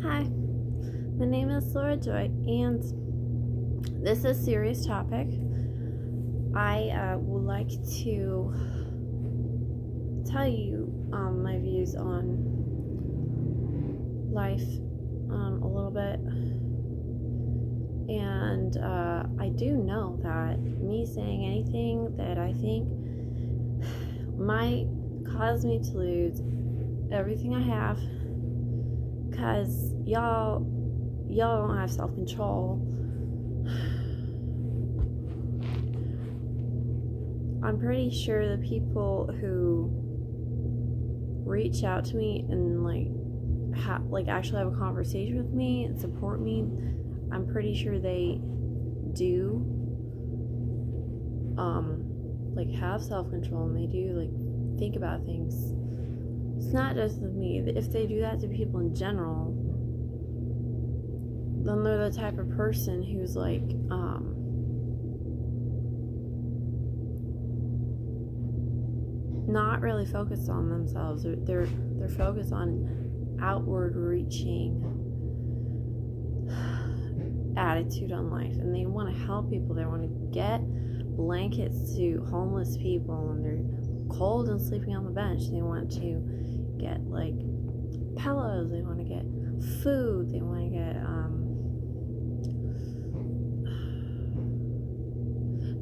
Hi, my name is Laura Joy, and this is a serious topic. I would like to tell you my views on life a little bit. And I do know that me saying anything that I think might cause me to lose everything I have, because y'all don't have self-control. I'm pretty sure the people who reach out to me and actually have a conversation with me and support me, I'm pretty sure they do have self-control, and they do think about things. It's not just with me. If they do that to people in general, then they're the type of person who's not really focused on themselves. They're focused on outward reaching attitude on life, and they want to help people. They want to get blankets to homeless people, and they're cold and sleeping on the bench. They want to get pillows. They want to get food. They want to get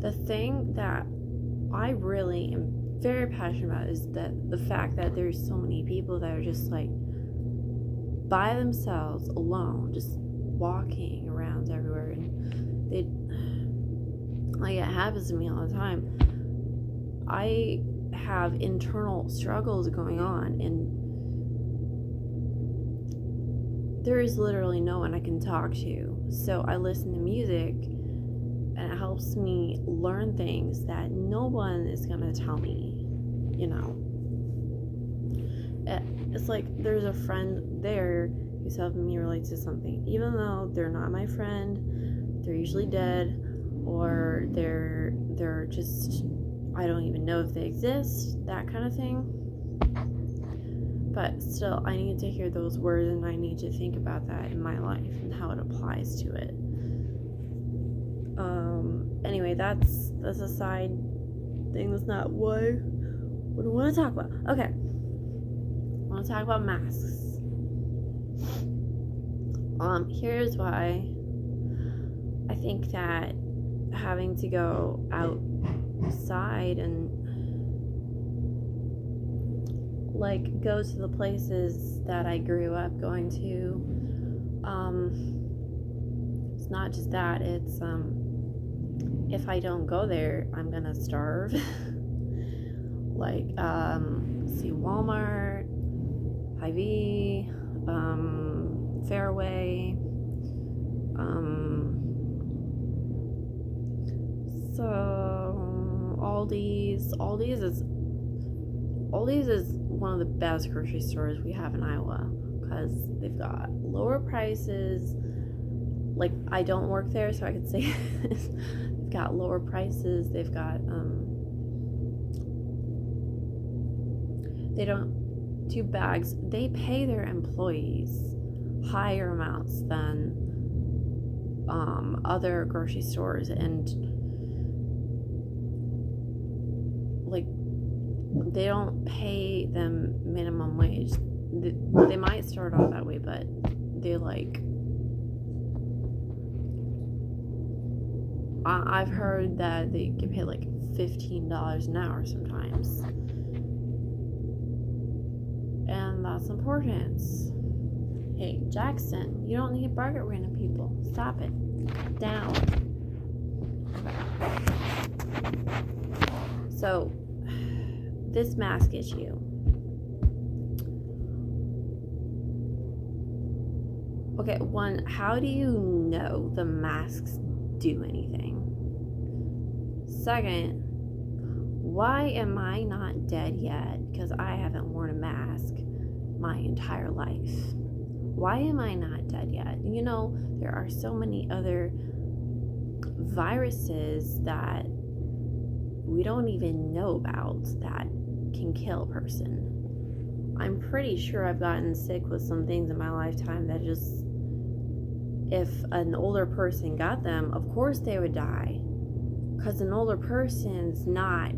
the thing that I really am very passionate about is that the fact that there's so many people that are just by themselves, alone, just walking around everywhere, and they it happens to me all the time. I have internal struggles going on, and there is literally no one I can talk to. So I listen to music, and it helps me learn things that no one is gonna tell me. It's like there's a friend there who's helping me relate to something, even though they're not my friend. They're usually dead, or they're just, I don't even know if they exist, that kind of thing. But still, I need to hear those words, and I need to think about that in my life and how it applies to it. Anyway, that's a side thing. That's not what I want to talk about. Okay, I want to talk about masks. Here's why I think that having to go outside and go to the places that I grew up going to, it's not just that, it's if I don't go there, I'm gonna starve. See Walmart, Hy-Vee, Fairway, so Aldi's is one of the best grocery stores we have in Iowa, because they've got lower prices. I don't work there, so I could say this. They've got lower prices. They've got they don't do bags. They pay their employees higher amounts than other grocery stores, and they don't pay them minimum wage. They might start off that way, but they I've heard that they get paid $15 an hour sometimes, and that's important. Hey, Jackson, you don't need to bark at random people. Stop it. Down. So, this mask issue. Okay, one, how do you know the masks do anything? Second, why am I not dead yet? Because I haven't worn a mask my entire life. Why am I not dead yet? There are so many other viruses that we don't even know about that can kill a person. I'm pretty sure I've gotten sick with some things in my lifetime that just, if an older person got them, of course they would die. Because an older person's not.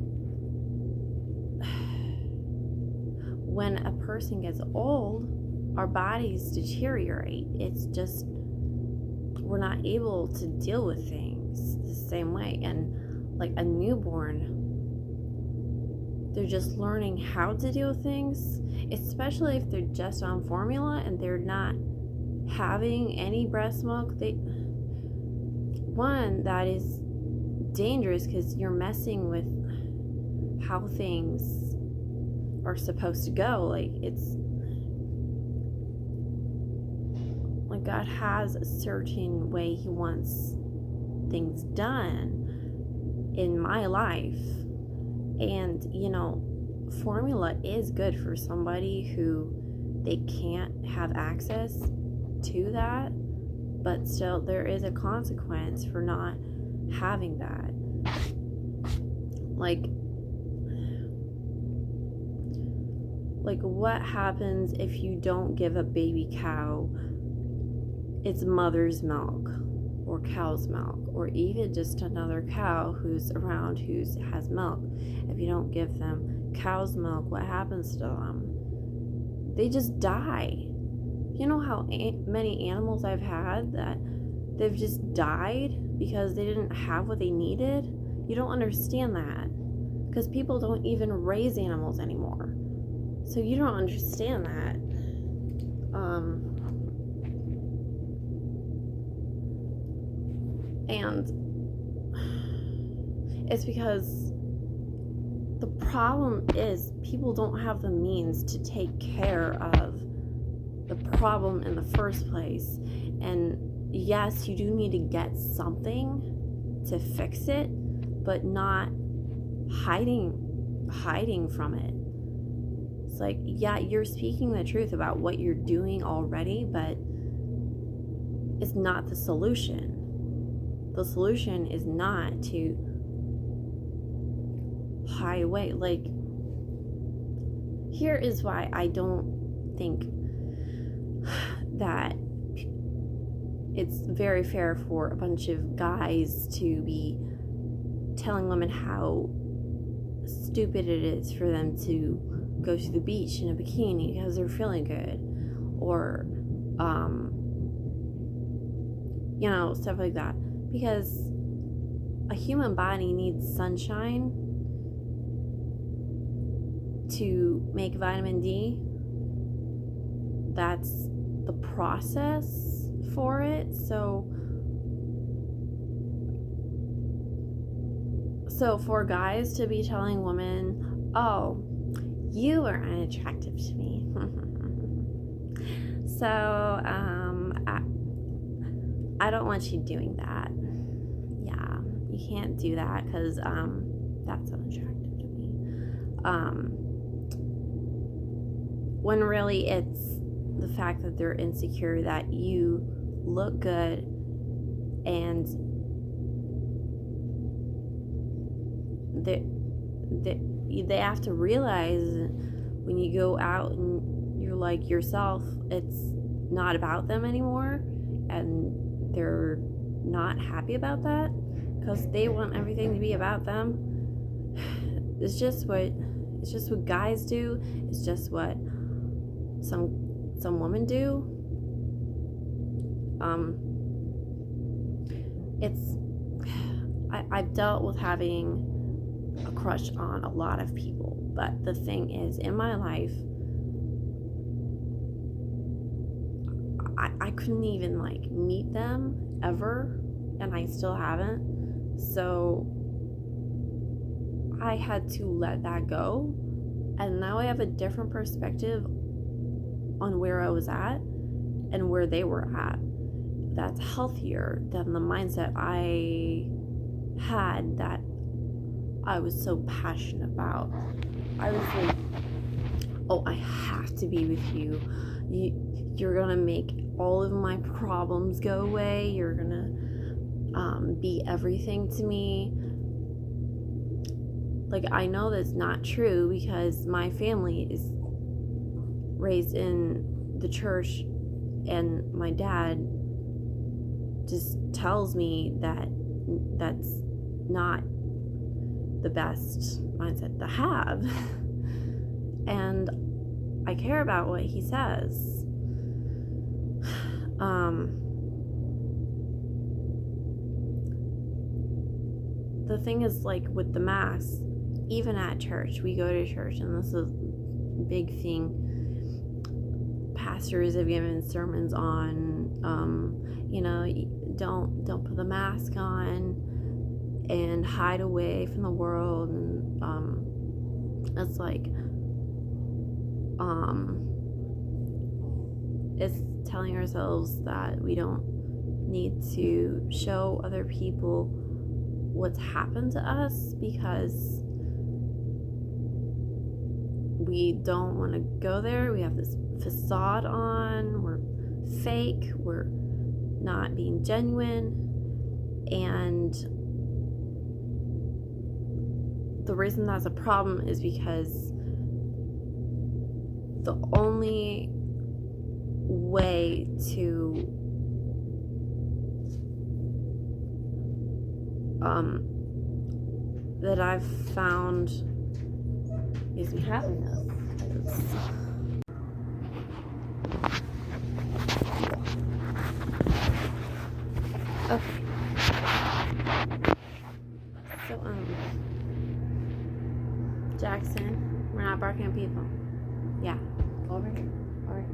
When a person gets old, our bodies deteriorate. It's just, we're not able to deal with things the same way. And like a newborn, they're just learning how to deal with things, especially if they're just on formula and they're not having any breast milk. That is dangerous because you're messing with how things are supposed to go. Like, it's like God has a certain way He wants things done in my life. And, formula is good for somebody who they can't have access to that, but still there is a consequence for not having that. Like what happens if you don't give a baby cow its mother's milk or cow's milk, or even just another cow who's around who has milk? If you don't give them cow's milk, what happens to them? They just die. You know how many animals I've had that they've just died because they didn't have what they needed? You don't understand that, because people don't even raise animals anymore. So you don't understand that. And it's because the problem is people don't have the means to take care of the problem in the first place. And yes, you do need to get something to fix it, but not hiding from it. It's like, yeah, you're speaking the truth about what you're doing already, but it's not the solution. The solution is not to hide away. Like, here is why I don't think that it's very fair for a bunch of guys to be telling women how stupid it is for them to go to the beach in a bikini because they're feeling good, or stuff like that. Because a human body needs sunshine to make vitamin D. That's the process for it. So for guys to be telling women, oh, you are unattractive to me. So I don't want you doing that. Yeah, you can't do that because that's unattractive to me. When really it's the fact that they're insecure that you look good, and they have to realize when you go out and you're like yourself, it's not about them anymore, and they're not happy about that because they want everything to be about them. It's just what guys do. It's just what some women do. I've dealt with having a crush on a lot of people, but the thing is, in my life, I couldn't even meet them ever, and I still haven't. So I had to let that go, and now I have a different perspective on where I was at and where they were at. That's healthier than the mindset I had that I was so passionate about. I was like, oh, I have to be with you. You're gonna make all of my problems go away. You're gonna be everything to me. I know that's not true because my family is raised in the church, and my dad just tells me that that's not the best mindset to have. And I care about what he says. The thing is, like, with the mass, even at church, we go to church, and this is a big thing pastors have given sermons on, don't put the mask on and hide away from the world, and it's like it's telling ourselves that we don't need to show other people what's happened to us because we don't want to go there. We have this facade on, we're fake, we're not being genuine. And the reason that's a problem is because the only way to that I've found gives me happiness. Okay. So Jackson, we're not barking at people. Yeah. Over here. Alright.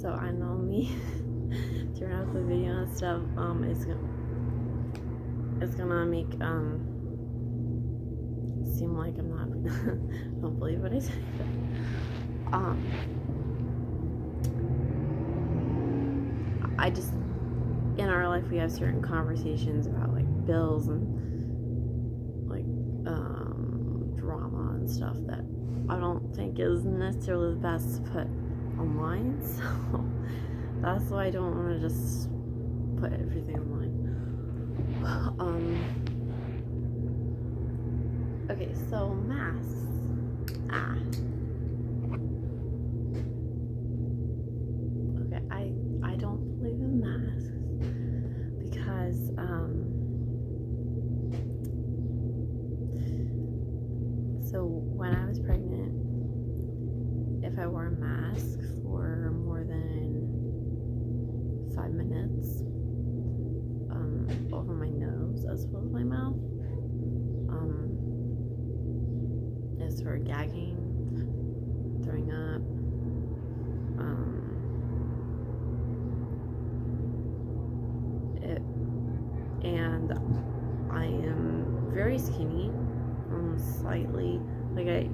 So I know me turn off the video and stuff, it's gonna make seem like I'm not I don't believe what I say, but I just, in our life we have certain conversations about like bills and like drama and stuff that I don't think is necessarily the best to put online, so that's why I don't want to just put everything online. Okay, so masks. Okay, I don't believe in masks because so when I was pregnant, if I wore a mask for more than 5 minutes over my nose as well as my mouth, it started gagging, throwing up, and I am very skinny, slightly, like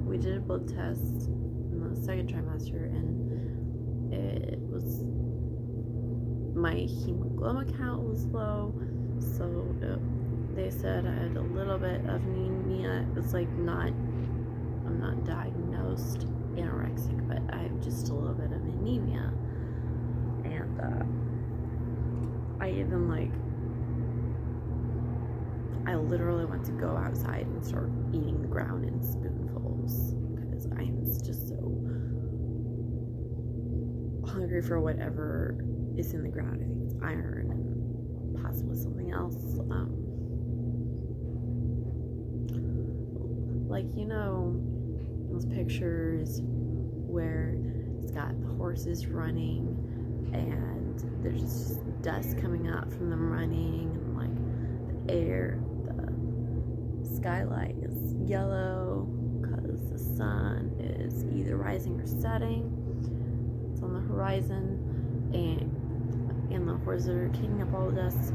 we did a blood test in the second trimester, and it was, my hemoglobin count was low, so they said I had a little bit of anemia. It's like I'm not diagnosed anorexic, but I have just a little bit of anemia. And I even I literally want to go outside and start eating the ground in spoonfuls because I am just so hungry for whatever is in the ground. I think it's iron and possibly something else. Those pictures where it's got the horses running and there's just dust coming out from them running, and the air, the skylight is yellow because the sun is either rising or setting. It's on the horizon, and the horses are kicking up all the dust.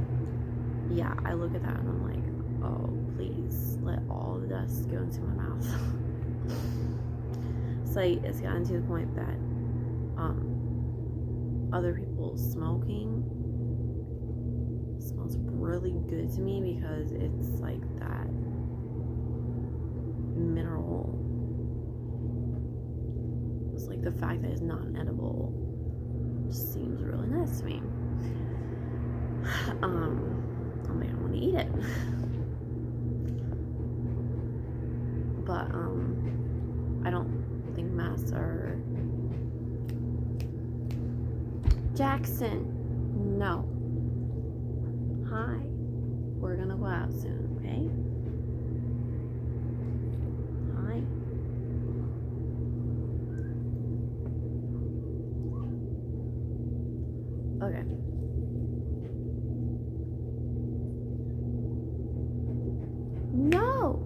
Yeah, I look at that and I'm like, oh, please let all the dust go into my mouth. It's gotten to the point that other people smoking smells really good to me because it's like that mineral. It's like the fact that it's not edible just seems really nice to me. I'm like, I want to eat it. But I don't think masks are. Jackson, no. Hi, we're gonna go out soon, okay? Hi. Okay. No!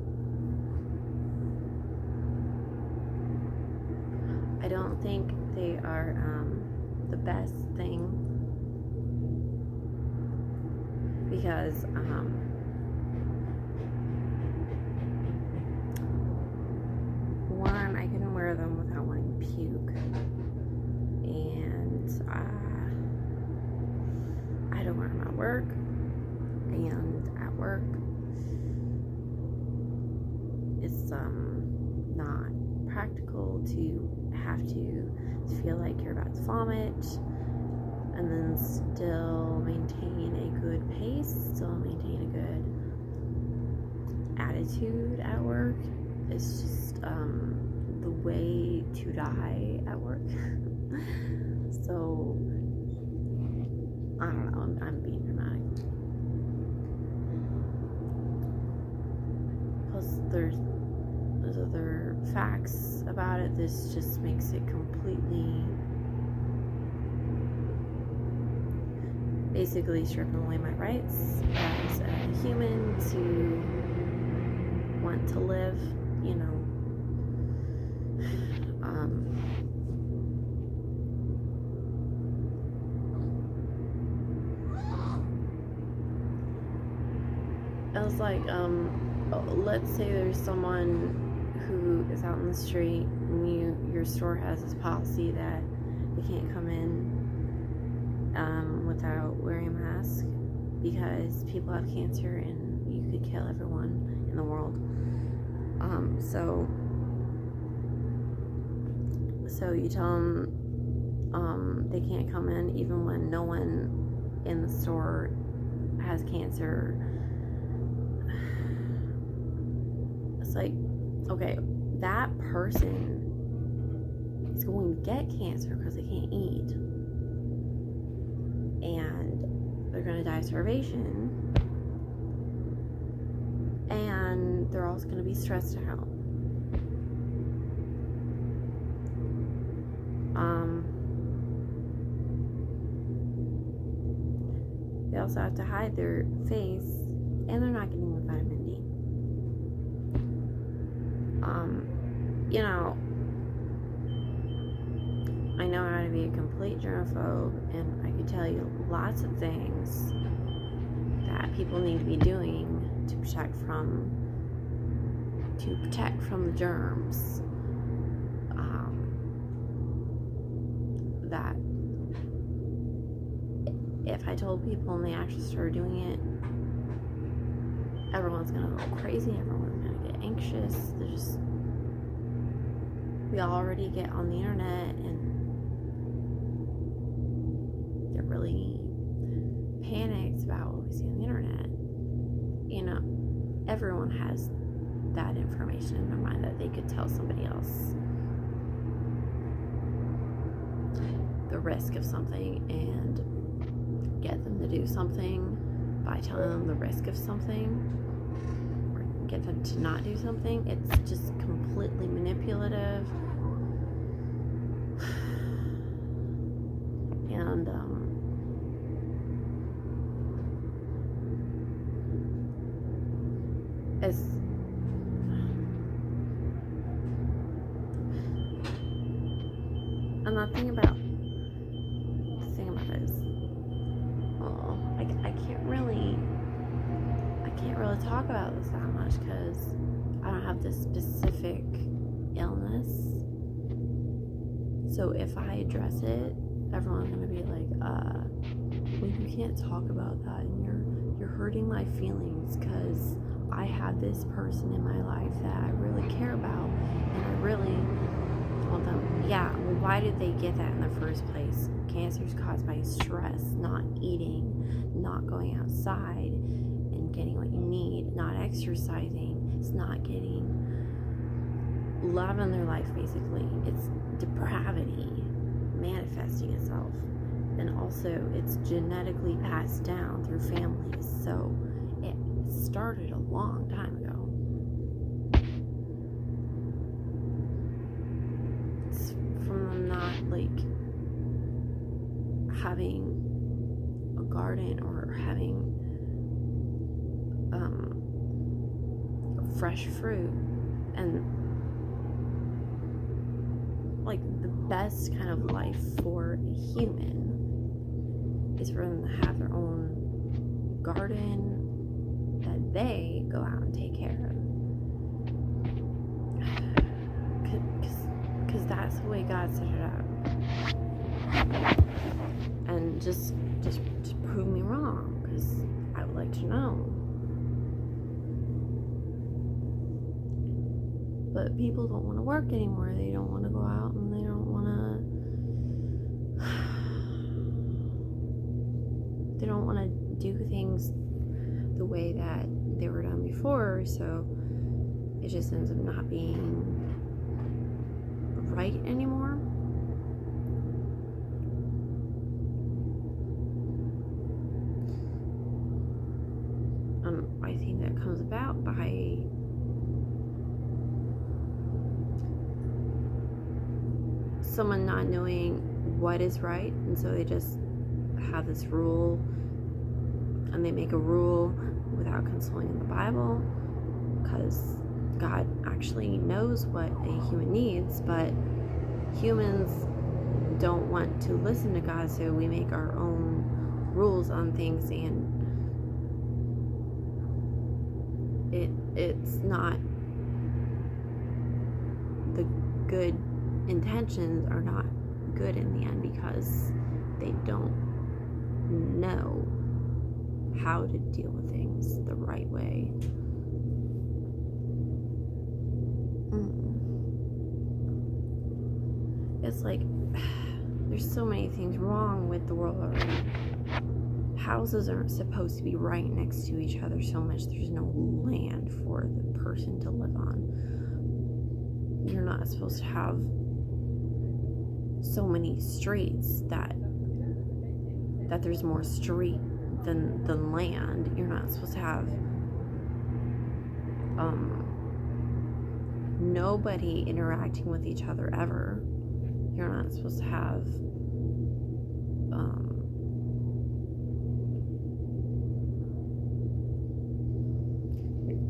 I don't think they are the best thing, because one, I couldn't wear them without wanting to puke, and I don't wear them at work, and at work it's not practical to have to feel like you're about to vomit and then still maintain a good pace, still maintain a good attitude at work. It's just the way to die at work. So I don't know, I'm being dramatic. Plus there's other facts about it. This just makes it completely, basically stripping away my rights as a human to want to live, you know. I was like, let's say there's someone who is out in the street and your store has this policy that they can't come in without wearing a mask because people have cancer and you could kill everyone in the world. So you tell them they can't come in even when no one in the store has cancer. It's like, okay, that person is going to get cancer because they can't eat, and they're going to die of starvation, and they're also going to be stressed out. They also have to hide their face, and they're not getting the vitamin D. You know, I know how to be a complete germaphobe, and I could tell you lots of things that people need to be doing to protect from the germs. That if I told people and they actually started doing it, everyone's gonna go crazy, everyone's gonna get anxious. We already get on the internet and get really panicked about what we see on the internet. You know, everyone has that information in their mind that they could tell somebody else the risk of something and get them to do something by telling them the risk of something, or get them to not do something. It's just completely manipulative. And the thing about it is, I can't really talk about this that much because I don't have this specific illness. So if I address it, everyone's gonna be like, well, you can't talk about that, and you're hurting my feelings because I have this person in my life that I really care about, and I really told them, yeah, well, why did they get that in the first place? Cancer is caused by stress, not eating, not going outside and getting what you need, not exercising. It's not getting love in their life, basically. It's depravity manifesting itself. And also, it's genetically passed down through families. So, it started a long time ago. It's from them not, like, having a garden or having fresh fruit, and like the best kind of life for a human is for them to have their own garden that they go out and take care of, because that's the way God set it up. And just prove me wrong, because I would like to know. But people don't want to work anymore. They don't want to go out, and they don't want to do things the way that they were done before. So it just ends up not being right anymore. I think that comes about by someone not knowing what is right, and so they just have this rule, and they make a rule without consulting the Bible, because God actually knows what a human needs, but humans don't want to listen to God, so we make our own rules on things, and it's not, the good intentions are not good in the end, because they don't know how to deal with things the right way. It's like there's so many things wrong with the world already. Houses aren't supposed to be right next to each other so much. There's no land for the person to live on. You're not supposed to have so many streets that there's more street than land. You're not supposed to have nobody interacting with each other ever. You're not supposed to have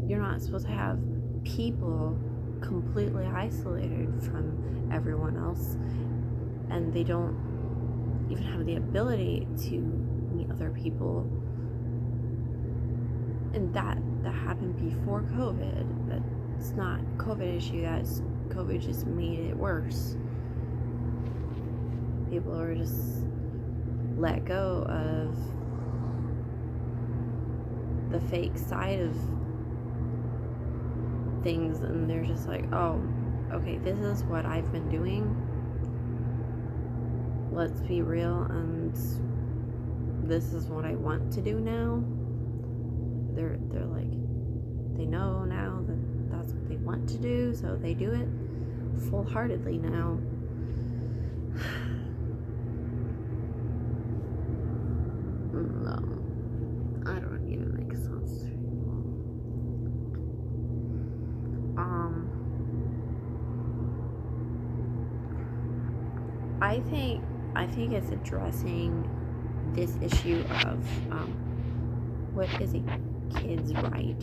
you're not supposed to have people completely isolated from everyone else, and they don't even have the ability to meet other people. And that happened before COVID. That's not a COVID issue. That's COVID just made it worse. People are just let go of the fake side of things, and they're just like, oh, okay, this is what I've been doing. Let's be real, and this is what I want to do now. They're like, they know now that that's what they want to do, so they do it full-heartedly now. I don't even make sense. I think it's addressing this issue of what is a kid's right,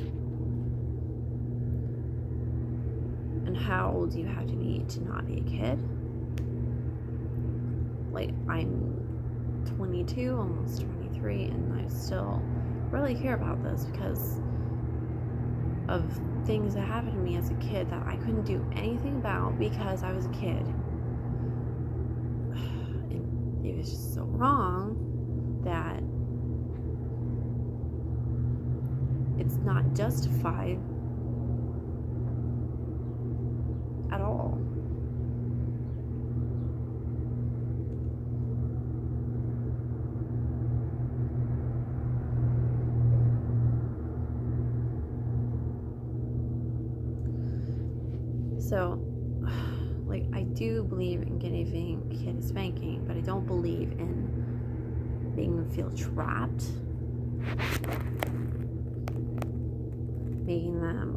and how old you have to be to not be a kid. Like, I'm 22, almost 23, and I still really care about this because of things that happened to me as a kid that I couldn't do anything about because I was a kid. And it was just so wrong that it's not justified at all. So do believe in giving kids a spanking, but I don't believe in making them feel trapped, making them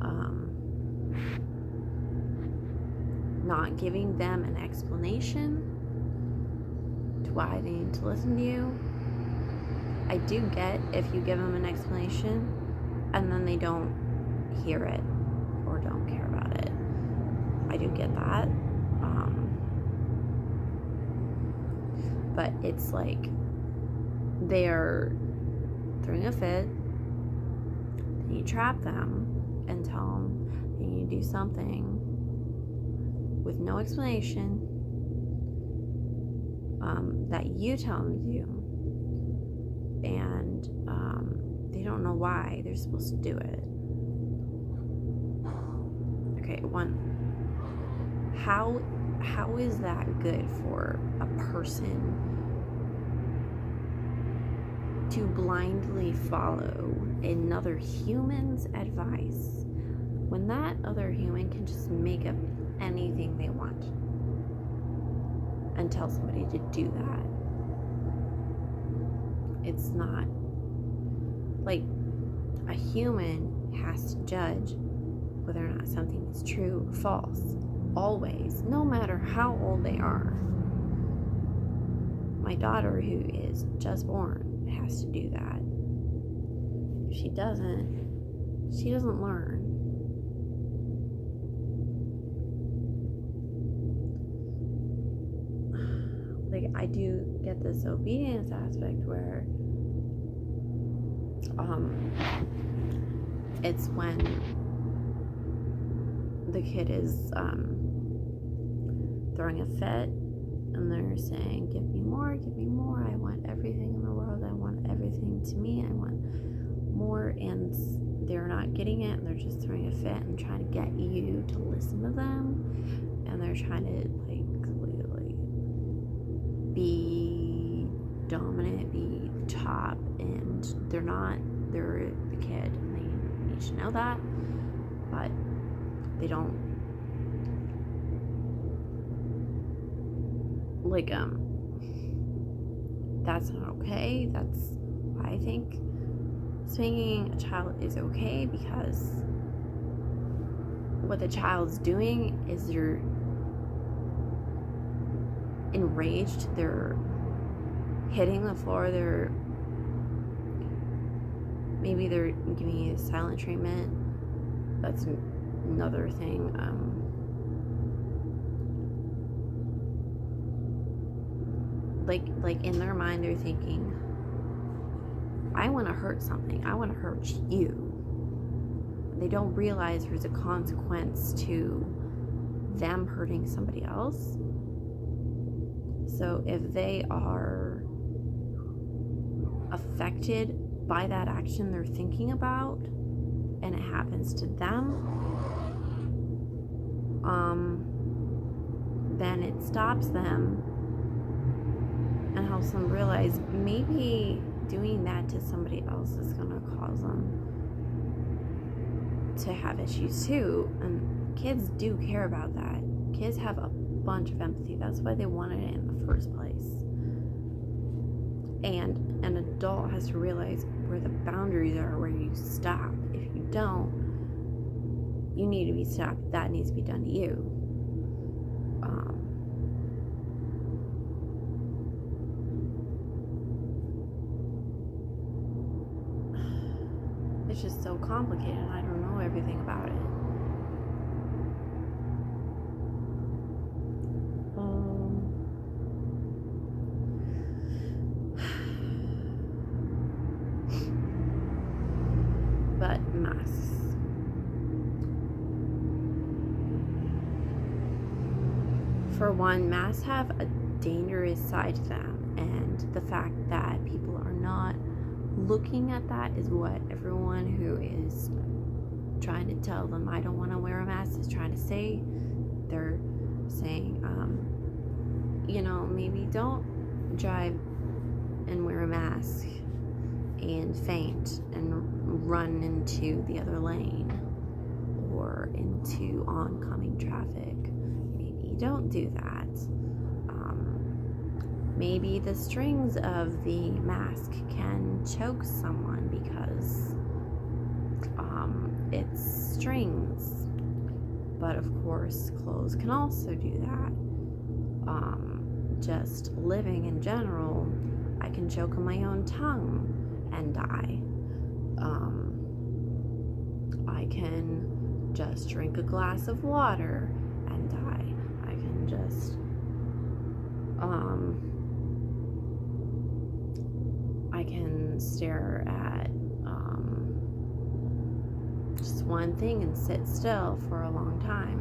not giving them an explanation to why they need to listen to you. I do get if you give them an explanation and then they don't hear it or don't care about it. I do get that. But it's like they're throwing a fit, then you trap them and tell them they need to do something with no explanation that you tell them to do, and they don't know why they're supposed to do it. Okay, how is that good for a person to blindly follow another human's advice when that other human can just make up anything they want and tell somebody to do that? It's not like a human has to judge whether or not something is true or false. Always, no matter how old they are. My daughter, who is just born, has to do that. If she doesn't learn. Like, I do get this obedience aspect where it's when the kid is throwing a fit and they're saying, give me more, I want everything in the world, I want everything to me, I want more, and they're not getting it and they're just throwing a fit and trying to get you to listen to them, and they're trying to like be dominant, be the top, and they're not, they're the kid and they need to know that, but they don't like that's not okay. That's why I think spanking a child is okay, because what the child's doing is they're enraged, they're hitting the floor, maybe they're giving you silent treatment. That's another thing. Like in their mind, they're thinking, I want to hurt something. I want to hurt you. They don't realize there's a consequence to them hurting somebody else. So if they are affected by that action they're thinking about, and it happens to them, then it stops them and helps them realize maybe doing that to somebody else is going to cause them to have issues too. And kids do care about that. Kids have a bunch of empathy. That's why they wanted it in the first place. And an adult has to realize where the boundaries are, where you stop. If you don't, you need to be stopped. That needs to be done to you. It's just so complicated. I don't know everything about it. But masks. For one, masks have a dangerous side to them, and the fact that people are not looking at that is what everyone who is trying to tell them I don't want to wear a mask is trying to say. They're saying, maybe don't drive and wear a mask and faint and run into the other lane or into oncoming traffic. Maybe don't do that. Maybe the strings of the mask can choke someone because it's strings. But of course, clothes can also do that. Just living in general, I can choke on my own tongue and die. I can just drink a glass of water and die. I can just I can stare at just one thing and sit still for a long time,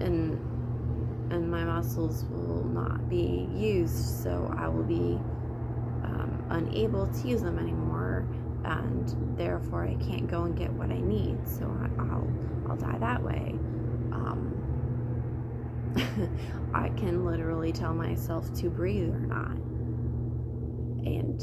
and my muscles will not be used, so I will be unable to use them anymore, and therefore I can't go and get what I need, so I'll die that way. I can literally tell myself to breathe or not, and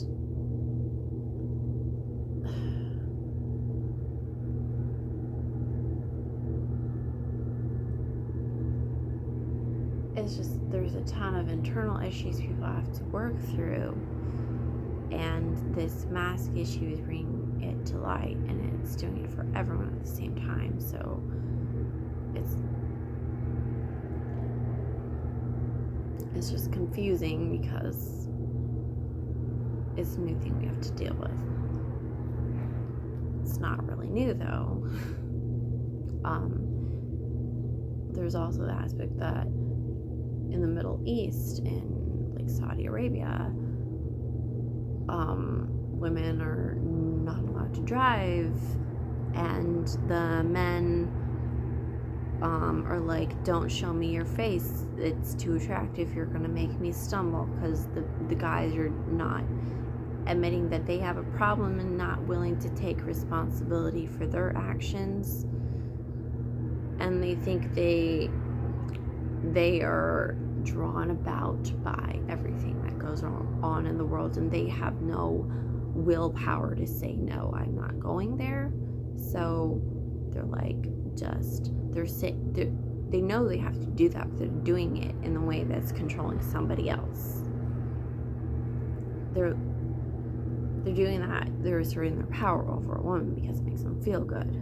it's just, there's a ton of internal issues people have to work through, and this mask issue is bringing it to light, and it's doing it for everyone at the same time. So it's just confusing because it's a new thing we have to deal with. It's not really new though. There's also the aspect that in the Middle East, in like Saudi Arabia, women are not allowed to drive, and the men are like, don't show me your face, it's too attractive, you're gonna make me stumble, because the guys are not admitting that they have a problem and not willing to take responsibility for their actions, and they think they are drawn about by everything that goes on in the world, and they have no willpower to say, no, I'm not going there. So they're like, they know they have to do that, but they're doing it in a way that's controlling somebody else. They're doing that, they're asserting their power over a woman because it makes them feel good.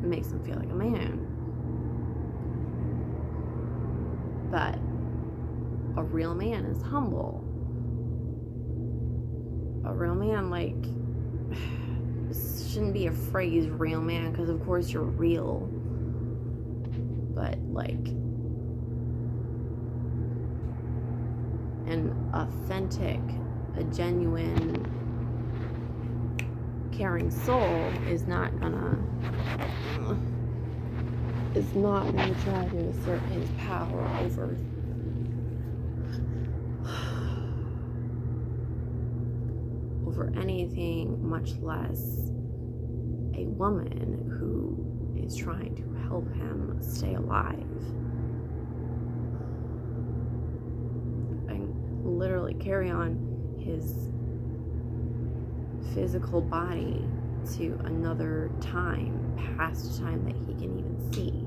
It makes them feel like a man. But a real man is humble. A real man, like, shouldn't be a phrase, real man, because of course you're real. But, like, an authentic, a genuine, caring soul is not gonna try to assert his power over anything, much less a woman who is trying to help him stay alive. And literally carry on his physical body to another time, past time that he can even see.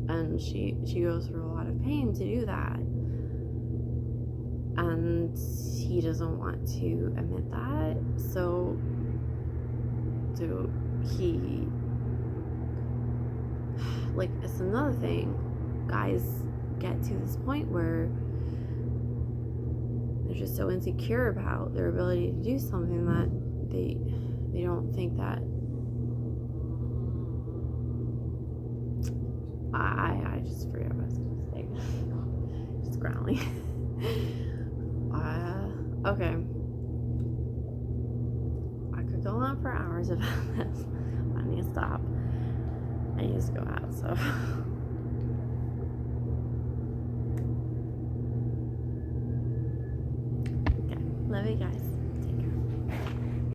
And she goes through a lot of pain to do that, and he doesn't want to admit that, so he, like, it's another thing. Guys get to this point where they're just so insecure about their ability to do something that they don't think that I just forgot what I was gonna say. Just growling. Okay. I could go on for hours about this. I need to stop. I need to go out, so. Okay. Love you guys.